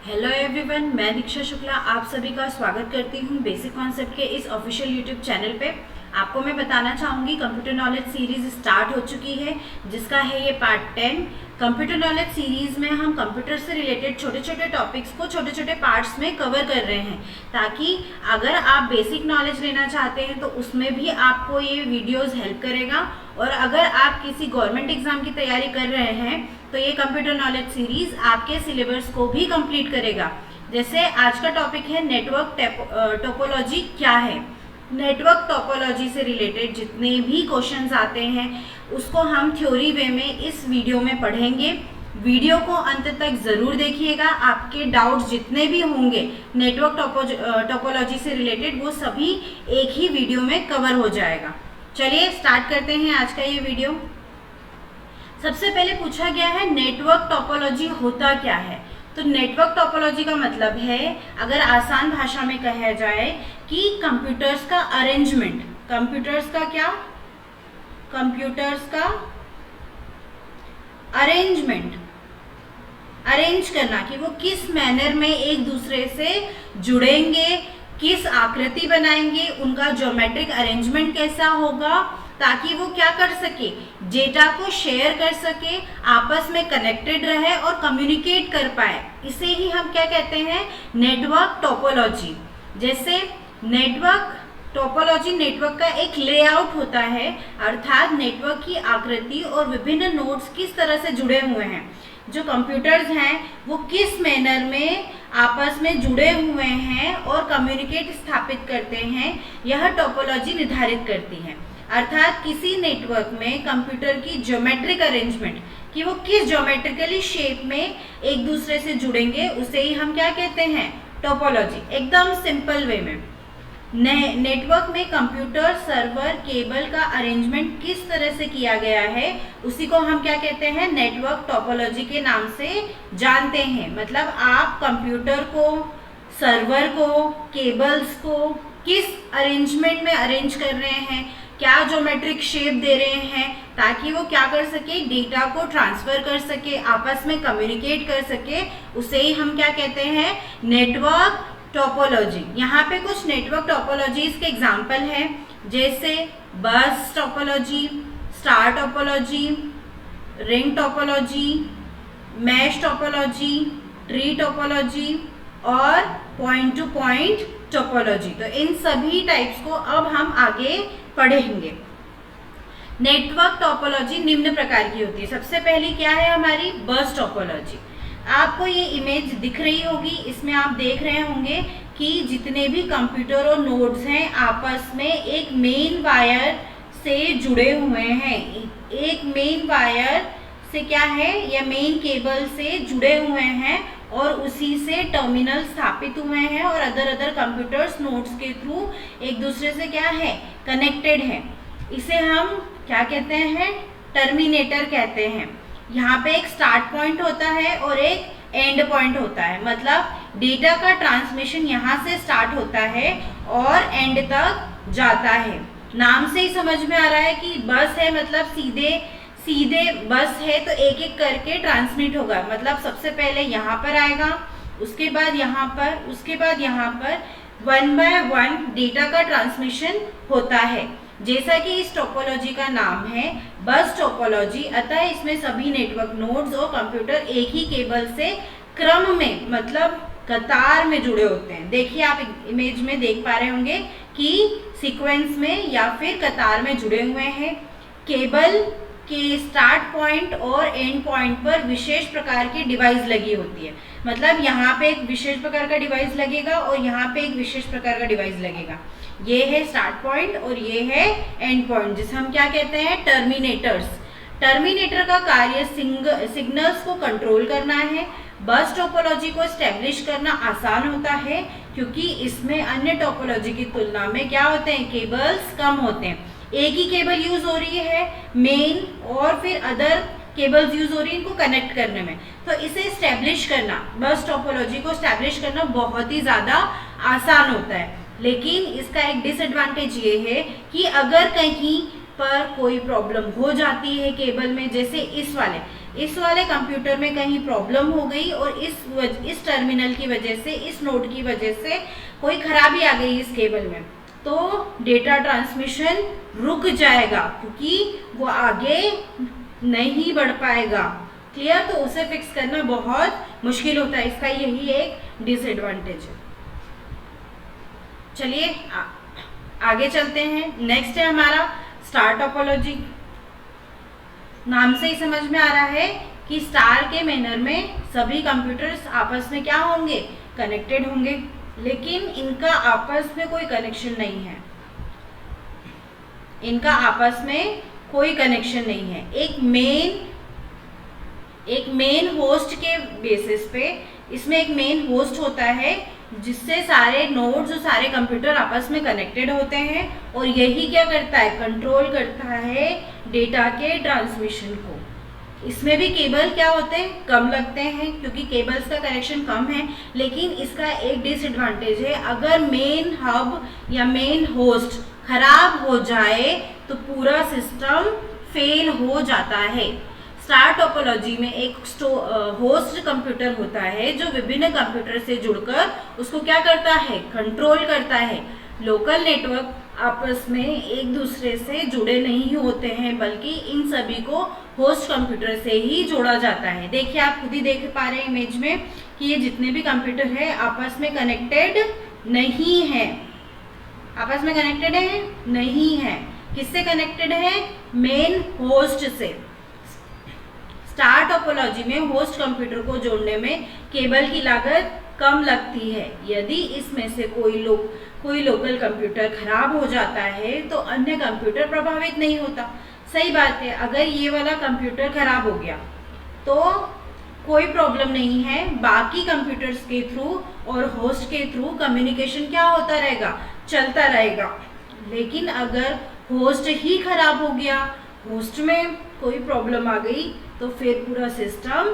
Hello everyone, मैं दीक्षा शुक्ला आप सभी का स्वागत करती हूँ बेसिक कॉन्सेप्ट के इस ऑफिशियल यूट्यूब चैनल पे। आपको मैं बताना चाहूँगी कंप्यूटर नॉलेज सीरीज स्टार्ट हो चुकी है, जिसका है ये पार्ट 10। कंप्यूटर नॉलेज सीरीज में हम कंप्यूटर से रिलेटेड छोटे छोटे टॉपिक्स को छोटे छोटे पार्ट्स में कवर कर रहे हैं, ताकि अगर आप बेसिक नॉलेज लेना चाहते हैं तो उसमें भी आपको ये वीडियोज़ हेल्प करेगा। और अगर आप किसी गवर्नमेंट एग्जाम की तैयारी कर रहे हैं तो ये कंप्यूटर नॉलेज सीरीज आपके सिलेबस को भी कंप्लीट करेगा। जैसे आज का टॉपिक है नेटवर्क टोपोलॉजी क्या है। नेटवर्क टोपोलॉजी से रिलेटेड जितने भी क्वेश्चंस आते हैं उसको हम थ्योरी वे में इस वीडियो में पढ़ेंगे। वीडियो को अंत तक ज़रूर देखिएगा। आपके डाउट्स जितने भी होंगे नेटवर्क टोपोलॉजी से रिलेटेड वो सभी एक ही वीडियो में कवर हो जाएगा। चलिए स्टार्ट करते हैं आज का ये वीडियो। सबसे पहले पूछा गया है नेटवर्क टोपोलॉजी होता क्या है। तो नेटवर्क टोपोलॉजी का मतलब है, अगर आसान भाषा में कहा जाए, कि कंप्यूटर्स का अरेंजमेंट। कंप्यूटर्स का क्या? कंप्यूटर्स का अरेंजमेंट, अरेंज करना कि वो किस मैनर में एक दूसरे से जुड़ेंगे, किस आकृति बनाएंगे, उनका ज्योमेट्रिक अरेंजमेंट कैसा होगा, ताकि वो क्या कर सके, डेटा को शेयर कर सके, आपस में कनेक्टेड रहे और कम्युनिकेट कर पाए। इसे ही हम क्या कहते हैं, नेटवर्क टोपोलॉजी। जैसे नेटवर्क टोपोलॉजी नेटवर्क का एक लेआउट होता है, अर्थात नेटवर्क की आकृति और विभिन्न नोड्स किस तरह से जुड़े हुए हैं, जो कंप्यूटर्स हैं वो किस मैनर में आपस में जुड़े हुए हैं और कम्युनिकेट स्थापित करते हैं, यह टोपोलॉजी निर्धारित करती है। अर्थात किसी नेटवर्क में कंप्यूटर की ज्योमेट्रिक अरेंजमेंट, कि वो किस ज्योमेट्रिकली शेप में एक दूसरे से जुड़ेंगे, उसे ही हम क्या कहते हैं, टोपोलॉजी। एकदम सिंपल वे में नेटवर्क में कंप्यूटर सर्वर केबल का अरेंजमेंट किस तरह से किया गया है, उसी को हम क्या कहते हैं, नेटवर्क टोपोलॉजी के नाम से जानते हैं। मतलब आप कंप्यूटर को, सर्वर को, केबल्स को किस अरेंजमेंट में अरेंज कर रहे हैं, क्या ज्योमेट्रिक शेप दे रहे हैं, ताकि वो क्या कर सके, डेटा को ट्रांसफर कर सके, आपस में कम्युनिकेट कर सके, उसे ही हम क्या कहते हैं, नेटवर्क टोपोलॉजी। यहाँ पे कुछ नेटवर्क टोपोलॉजीज के एग्जाम्पल हैं, जैसे बस topology, star topology, ring topology, mesh topology, tree topology और पॉइंट टू पॉइंट टोपोलॉजी। तो इन सभी टाइप्स को अब हम आगे पढ़ेंगे। नेटवर्क टोपोलॉजी निम्न प्रकार की होती है। सबसे पहली क्या है हमारी, बस टोपोलॉजी। आपको ये इमेज दिख रही होगी, इसमें आप देख रहे होंगे कि जितने भी कंप्यूटर और नोड्स हैं आपस में एक मेन वायर से जुड़े हुए हैं। एक मेन वायर से क्या है, या मेन केबल से जुड़े हुए हैं और उसी से टर्मिनल स्थापित हुए हैं और अदर कंप्यूटर्स नोड्स के थ्रू एक दूसरे से क्या है, कनेक्टेड है। इसे हम क्या कहते हैं, टर्मिनेटर कहते हैं। यहाँ पे एक स्टार्ट पॉइंट होता है और एक एंड पॉइंट होता है। मतलब डेटा का ट्रांसमिशन यहाँ से स्टार्ट होता है और एंड तक जाता है। नाम से ही समझ में आ रहा है कि बस है, मतलब सीधे सीधे बस है तो एक एक करके ट्रांसमिट होगा। मतलब सबसे पहले यहाँ पर आएगा, उसके बाद यहाँ पर, उसके बाद यहाँ पर, 1 बाय 1 डेटा का ट्रांसमिशन होता है। जैसा कि इस टोपोलॉजी का नाम है बस टोपोलॉजी, अतः इसमें सभी नेटवर्क नोड्स और कंप्यूटर एक ही केबल से क्रम में, मतलब कतार में जुड़े होते हैं। देखिए आप इमेज में देख पा रहे होंगे कि सीक्वेंस में या फिर कतार में जुड़े हुए हैं। केबल के स्टार्ट पॉइंट और एंड पॉइंट पर विशेष प्रकार की डिवाइस लगी होती है। मतलब यहाँ पे एक विशेष प्रकार का डिवाइस लगेगा और यहाँ पे एक विशेष प्रकार का डिवाइस लगेगा। ये है स्टार्ट पॉइंट और ये है एंड पॉइंट, जिसे हम क्या कहते हैं, टर्मिनेटर्स। टर्मिनेटर का कार्य सिग्नल्स को कंट्रोल करना है। बस टोपोलॉजी को एस्टेब्लिश करना आसान होता है, क्योंकि इसमें अन्य टोपोलॉजी की तुलना में क्या होते हैं, केबल्स कम होते हैं। एक ही केबल यूज हो रही है मेन, और फिर अदर केबल्स यूज हो रही है इनको कनेक्ट करने में। तो इसे एस्टेब्लिश करना, बस टोपोलॉजी को एस्टेब्लिश करना बहुत ही ज़्यादा आसान होता है। लेकिन इसका एक डिसएडवांटेज ये है कि अगर कहीं पर कोई प्रॉब्लम हो जाती है केबल में, जैसे इस वाले इस वाले कंप्यूटर में कहीं प्रॉब्लम हो गई और इस टर्मिनल की वजह से, इस नोड की वजह से कोई खराबी आ गई इस केबल में, तो डेटा ट्रांसमिशन रुक जाएगा क्योंकि वो आगे नहीं बढ़ पाएगा। क्लियर? तो उसे फिक्स करना बहुत मुश्किल होता है, इसका यही एक डिसएडवांटेज है। चलिए आगे चलते हैं। नेक्स्ट है हमारा स्टार टोपोलॉजी। नाम से ही समझ में आ रहा है कि स्टार के मैनर में सभी कंप्यूटर्स आपस में क्या होंगे, कनेक्टेड होंगे, लेकिन इनका आपस में कोई कनेक्शन नहीं है। इनका आपस में कोई कनेक्शन नहीं है। एक मेन होस्ट के बेसिस पे इसमें एक मेन होस्ट होता है जिससे सारे नोड्स और सारे कंप्यूटर आपस में कनेक्टेड होते हैं, और यही क्या करता है, कंट्रोल करता है डेटा के ट्रांसमिशन को। इसमें भी केबल क्या होते हैं, कम लगते हैं क्योंकि केबल्स का कनेक्शन कम है, लेकिन इसका एक डिसएडवांटेज है, अगर मेन हब या मेन होस्ट खराब हो जाए तो पूरा सिस्टम फेल हो जाता है। स्टार टोपोलॉजी में एक होस्ट कंप्यूटर होता है जो विभिन्न कंप्यूटर से जुड़कर उसको क्या करता है, कंट्रोल करता है। लोकल नेटवर्क आपस में एक दूसरे से जुड़े नहीं होते हैं, बल्कि इन सभी को होस्ट कंप्यूटर से ही जोड़ा जाता है। देखिए आप खुद ही देख पा रहे हैं इमेज में कि ये जितने भी कंप्यूटर है आपस में कनेक्टेड नहीं है। आपस में कनेक्टेड है नहीं है। किससे कनेक्टेड है, मेन होस्ट से। स्टार टोपोलॉजी में होस्ट कंप्यूटर को जोड़ने में केबल की लागत कम लगती है। यदि इसमें से कोई लोकल कंप्यूटर खराब हो जाता है तो अन्य कंप्यूटर प्रभावित नहीं होता। सही बात है, अगर ये वाला कंप्यूटर खराब हो गया तो कोई प्रॉब्लम नहीं है, बाकी कंप्यूटर्स के थ्रू और होस्ट के थ्रू कम्युनिकेशन क्या होता रहेगा, चलता रहेगा। लेकिन अगर होस्ट ही खराब हो गया, होस्ट में कोई प्रॉब्लम आ गई, तो फिर पूरा सिस्टम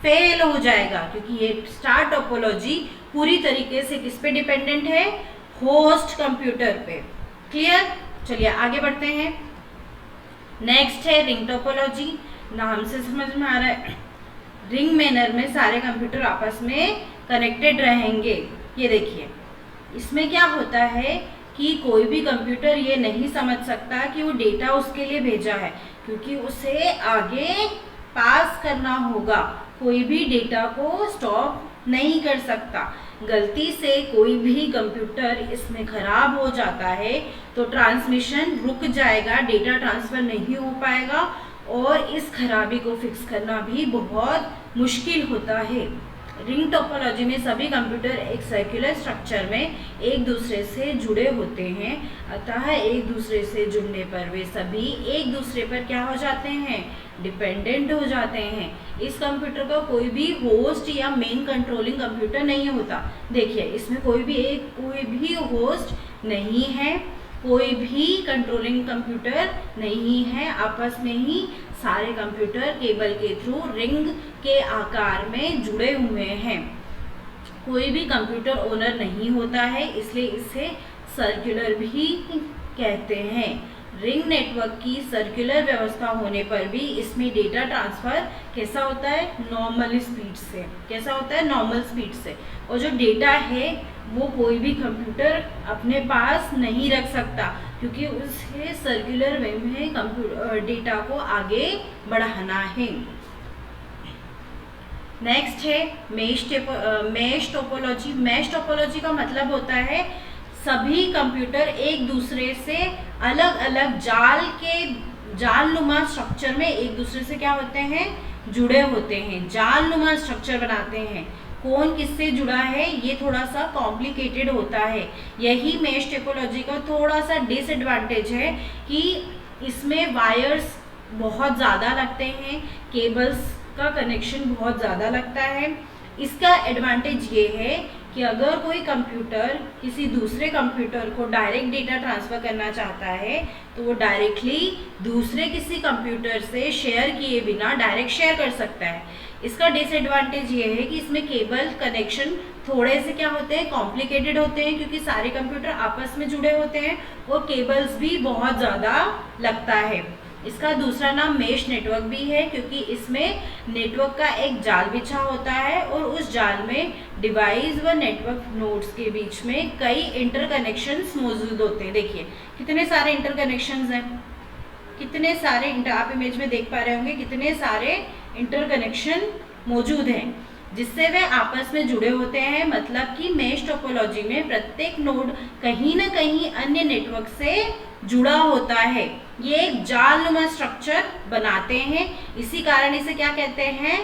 फेल हो जाएगा, क्योंकि ये स्टार टोपोलॉजी पूरी तरीके से किस पे डिपेंडेंट है, होस्ट कंप्यूटर पे। क्लियर? चलिए आगे बढ़ते हैं। नेक्स्ट है रिंग टोपोलॉजी। नाम से समझ में आ रहा है, रिंग मैनर में सारे कंप्यूटर आपस में कनेक्टेड रहेंगे। ये देखिए इसमें क्या होता है कि कोई भी कंप्यूटर ये नहीं समझ सकता कि वो डेटा उसके लिए भेजा है, क्योंकि उसे आगे पास करना होगा। कोई भी डेटा को स्टॉप नहीं कर सकता। गलती से कोई भी कंप्यूटर इसमें खराब हो जाता है तो ट्रांसमिशन रुक जाएगा, डेटा ट्रांसफर नहीं हो पाएगा, और इस खराबी को फिक्स करना भी बहुत मुश्किल होता है। रिंग टोपोलॉजी में सभी कंप्यूटर एक सर्कुलर स्ट्रक्चर में एक दूसरे से जुड़े होते हैं, अतः एक दूसरे से जुड़ने पर वे सभी एक दूसरे पर क्या हो जाते हैं, डिपेंडेंट हो जाते हैं। इस कंप्यूटर का कोई भी होस्ट या मेन कंट्रोलिंग कंप्यूटर नहीं होता। देखिए इसमें कोई भी होस्ट नहीं है, कोई भी कंट्रोलिंग कंप्यूटर नहीं है। आपस में ही सारे कंप्यूटर केबल के थ्रू रिंग के आकार में जुड़े हुए हैं। कोई भी कंप्यूटर ओनर नहीं होता है, इसलिए इसे सर्कुलर भी कहते हैं। रिंग नेटवर्क की सर्कुलर व्यवस्था होने पर भी इसमें डेटा ट्रांसफर कैसा होता है, नॉर्मल स्पीड से। कैसा होता है, नॉर्मल स्पीड से। और जो डेटा है वो कोई भी कंप्यूटर अपने पास नहीं रख सकता, क्योंकि उसे सर्कुलर वे में डेटा को आगे बढ़ाना है। नेक्स्ट है मैश टोपोलॉजी। मैश टोपोलॉजी का मतलब होता है सभी कंप्यूटर एक दूसरे से अलग अलग जालनुमा स्ट्रक्चर में एक दूसरे से क्या होते हैं, जुड़े होते हैं, जालनुमा स्ट्रक्चर बनाते हैं। कौन किससे जुड़ा है ये थोड़ा सा कॉम्प्लिकेटेड होता है। यही मैश टोपोलॉजी का थोड़ा सा डिसएडवांटेज है कि इसमें वायर्स बहुत ज़्यादा लगते हैं, केबल्स का कनेक्शन बहुत ज़्यादा लगता है। इसका एडवांटेज ये है कि अगर कोई कंप्यूटर किसी दूसरे कंप्यूटर को डायरेक्ट डेटा ट्रांसफ़र करना चाहता है तो वो डायरेक्टली दूसरे किसी कंप्यूटर से शेयर किए बिना डायरेक्ट शेयर कर सकता है। इसका डिसएडवांटेज ये है कि इसमें केबल कनेक्शन थोड़े से क्या होते हैं, कॉम्प्लिकेटेड होते हैं, क्योंकि सारे कंप्यूटर आपस में जुड़े होते हैं और केबल्स भी बहुत ज़्यादा लगता है। इसका दूसरा नाम मेश नेटवर्क भी है, क्योंकि इसमें नेटवर्क का एक जाल बिछा होता है और उस जाल में डिवाइस व नेटवर्क नोड्स के बीच में कई इंटरकनेक्शंस मौजूद होते हैं। देखिए कितने सारे इंटरकनेक्शंस हैं, कितने सारे आप इमेज में देख पा रहे होंगे कितने सारे इंटरकनेक्शन मौजूद हैं जिससे वे आपस में जुड़े होते हैं। मतलब कि मेश टोपोलॉजी में प्रत्येक नोड कहीं ना कहीं अन्य नेटवर्क से जुड़ा होता है। ये एक जालनुमा स्ट्रक्चर बनाते हैं, इसी कारण इसे क्या कहते हैं,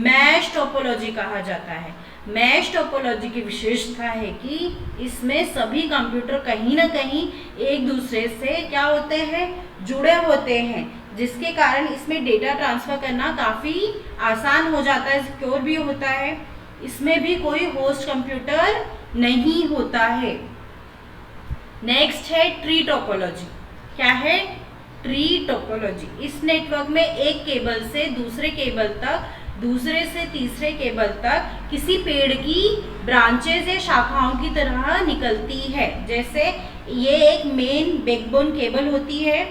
मैश टोपोलॉजी कहा जाता है। मैश टोपोलॉजी की विशेषता है कि इसमें सभी कंप्यूटर कहीं ना कहीं एक दूसरे से क्या होते हैं, जुड़े होते हैं, जिसके कारण इसमें डेटा ट्रांसफर करना काफ़ी आसान हो जाता है, सिक्योर भी होता है। इसमें भी कोई होस्ट कंप्यूटर नहीं होता है। नेक्स्ट है ट्री टोपोलॉजी। क्या है, ट्री टोपोलॉजी। इस नेटवर्क में एक केबल से दूसरे केबल तक, दूसरे से तीसरे केबल तक किसी पेड़ की ब्रांचेज या शाखाओं की तरह निकलती है। जैसे ये एक मेन बैकबोन केबल होती है,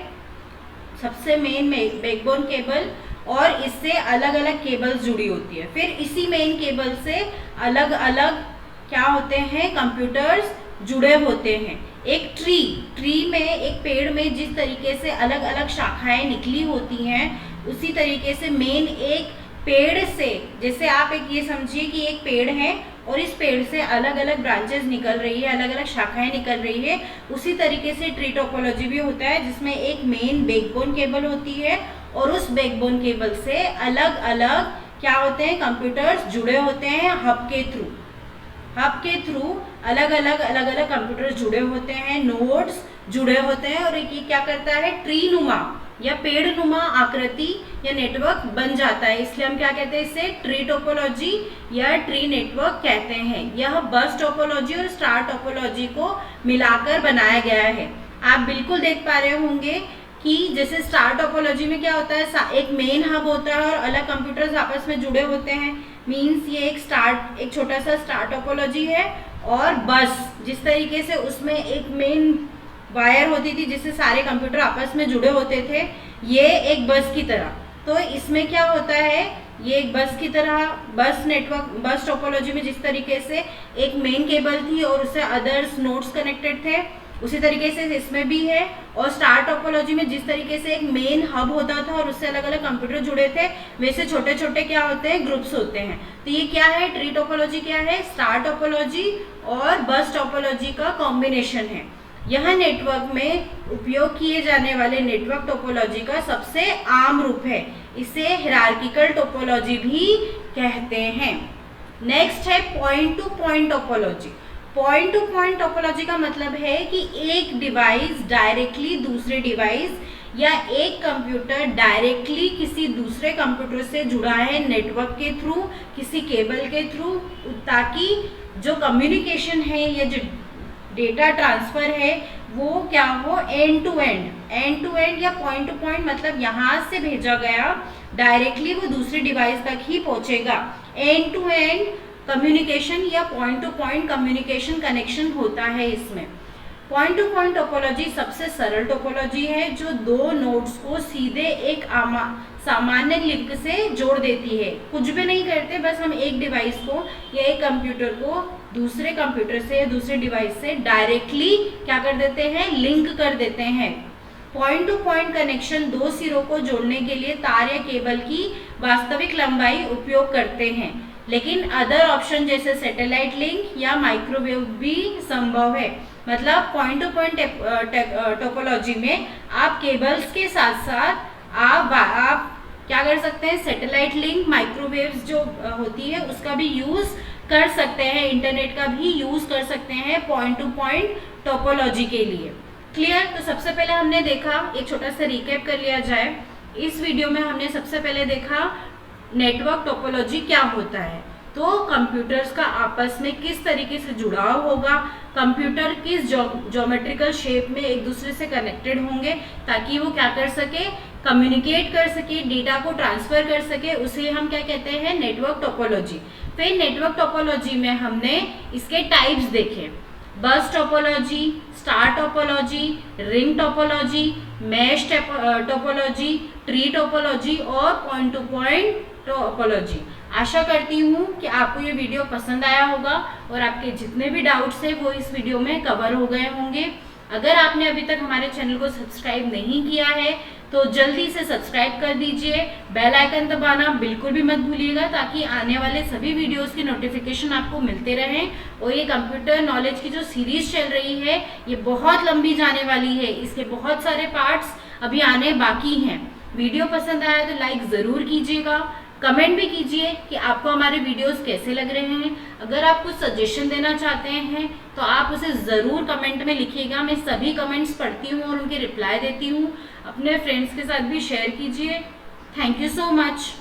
सबसे मेन बैकबोन केबल, और इससे अलग अलग केबल्स जुड़ी होती है। फिर इसी मेन केबल से अलग अलग क्या होते हैं, कंप्यूटर्स जुड़े होते हैं। एक ट्री में, एक पेड़ में जिस तरीके से अलग अलग शाखाएं निकली होती हैं, उसी तरीके से मेन एक पेड़ से, जैसे आप एक ये समझिए कि एक पेड़ है और इस पेड़ से अलग अलग ब्रांचेस निकल रही है, अलग अलग शाखाएं निकल रही है, उसी तरीके से ट्री टोपोलॉजी भी होता है, जिसमें एक मेन बैकबोन केबल होती है और उस बैकबोन केबल से अलग अलग क्या होते हैं, कंप्यूटर्स जुड़े होते हैं हब के थ्रू अलग अलग कंप्यूटर्स जुड़े होते हैं, नोड्स जुड़े होते हैं, और ये क्या करता है, ट्री नुमा या पेड़ नुमा आकृति या नेटवर्क बन जाता है। इसलिए हम क्या कहते हैं, इसे ट्री टोपोलॉजी या ट्री नेटवर्क कहते हैं। यह बस टोपोलॉजी और स्टार टोपोलॉजी को मिलाकर बनाया गया है। आप बिल्कुल देख पा रहे होंगे कि जैसे स्टार टोपोलॉजी में क्या होता है, एक मेन हब होता है और अलग कंप्यूटर्स आपस में जुड़े होते हैं। मीन्स ये एक छोटा सा स्टार टोपोलॉजी है। और बस जिस तरीके से उसमें एक मेन वायर होती थी जिससे सारे कंप्यूटर आपस में जुड़े होते थे, ये एक बस की तरह। तो इसमें क्या होता है, ये एक बस की तरह, बस नेटवर्क, बस टोपोलॉजी में जिस तरीके से एक मेन केबल थी और उससे अदर्स नोड्स कनेक्टेड थे, उसी तरीके से इसमें भी है। और स्टार टोपोलॉजी में जिस तरीके से एक मेन हब होता था और उससे अलग अलग कंप्यूटर जुड़े थे, वैसे छोटे छोटे क्या होते हैं, ग्रुप्स होते हैं। तो ये क्या है, ट्री टोपोलॉजी क्या है, स्टार टोपोलॉजी और बस टोपोलॉजी का कॉम्बिनेशन है। यह नेटवर्क में उपयोग किए जाने वाले नेटवर्क टोपोलॉजी का सबसे आम रूप है। इसे हायरार्किकल टोपोलॉजी भी कहते हैं। नेक्स्ट है point two point topology. Point two point topology का मतलब है कि एक डिवाइस डायरेक्टली दूसरे डिवाइस या एक कंप्यूटर डायरेक्टली किसी दूसरे कंप्यूटर से जुड़ा है नेटवर्क के थ्रू, किसी केबल के थ्रू, ताकि जो कम्युनिकेशन है या जो डेटा ट्रांसफर है वो क्या हो, एंड टू एंड या पॉइंट टू पॉइंट, मतलब यहाँ से भेजा गया डायरेक्टली वो दूसरे डिवाइस तक ही पहुँचेगा। एंड टू एंड कम्युनिकेशन या point two point communication connection होता है इसमें। पॉइंट टू पॉइंट टोपोलॉजी सबसे सरल टोपोलॉजी है जो दो नोड्स को सीधे एक सामान्य लिंक से जोड़ देती है। कुछ भी नहीं करते, बस हम एक डिवाइस को या एक कंप्यूटर को दूसरे कंप्यूटर से या दूसरे डिवाइस से डायरेक्टली क्या कर देते हैं, लिंक कर देते हैं। पॉइंट टू पॉइंट कनेक्शन दो सिरों को जोड़ने के लिए तार या केबल की वास्तविक लंबाई उपयोग करते हैं, लेकिन अदर ऑप्शन जैसे सैटेलाइट लिंक या माइक्रोवेव भी संभव है। मतलब पॉइंट टू पॉइंट टोपोलॉजी में आप केबल्स के साथ साथ आप क्या कर सकते हैं, सैटेलाइट लिंक, माइक्रोवेव्स जो होती है उसका भी यूज़ कर सकते हैं, इंटरनेट का भी यूज़ कर सकते हैं पॉइंट टू पॉइंट टोपोलॉजी के लिए। क्लियर। तो सबसे पहले हमने देखा, एक छोटा सा रिकैप कर लिया जाए। इस वीडियो में हमने सबसे पहले देखा नेटवर्क टोपोलॉजी क्या होता है, तो कंप्यूटर्स का आपस में किस तरीके से जुड़ाव होगा, कंप्यूटर किस ज्योमेट्रिकल शेप में एक दूसरे से कनेक्टेड होंगे ताकि वो क्या कर सके, कम्युनिकेट कर सके, डेटा को ट्रांसफर कर सके, उसे हम क्या कहते हैं, नेटवर्क टोपोलॉजी। फिर नेटवर्क टोपोलॉजी में हमने इसके टाइप्स देखे। बस topology, star topology, ring topology, mesh topology, tree topology और पॉइंट टू पॉइंट टोपोलॉजी। आशा करती हूँ कि आपको ये वीडियो पसंद आया होगा और आपके जितने भी डाउट्स हैं वो इस वीडियो में कवर हो गए होंगे। अगर आपने अभी तक हमारे चैनल को सब्सक्राइब नहीं किया है तो जल्दी से सब्सक्राइब कर दीजिए, बेल आइकन दबाना बिल्कुल भी मत भूलिएगा ताकि आने वाले सभी वीडियोस की नोटिफिकेशन आपको मिलते रहें। और ये कंप्यूटर नॉलेज की जो सीरीज चल रही है ये बहुत लंबी जाने वाली है, इसके बहुत सारे पार्ट्स अभी आने बाकी हैं। वीडियो पसंद आया तो लाइक ज़रूर कीजिएगा, कमेंट भी कीजिए कि आपको हमारे वीडियोस कैसे लग रहे हैं। अगर आप कुछ सजेशन देना चाहते हैं तो आप उसे ज़रूर कमेंट में लिखिएगा, मैं सभी कमेंट्स पढ़ती हूँ और उनके रिप्लाई देती हूँ। अपने फ्रेंड्स के साथ भी शेयर कीजिए। Thank you so much.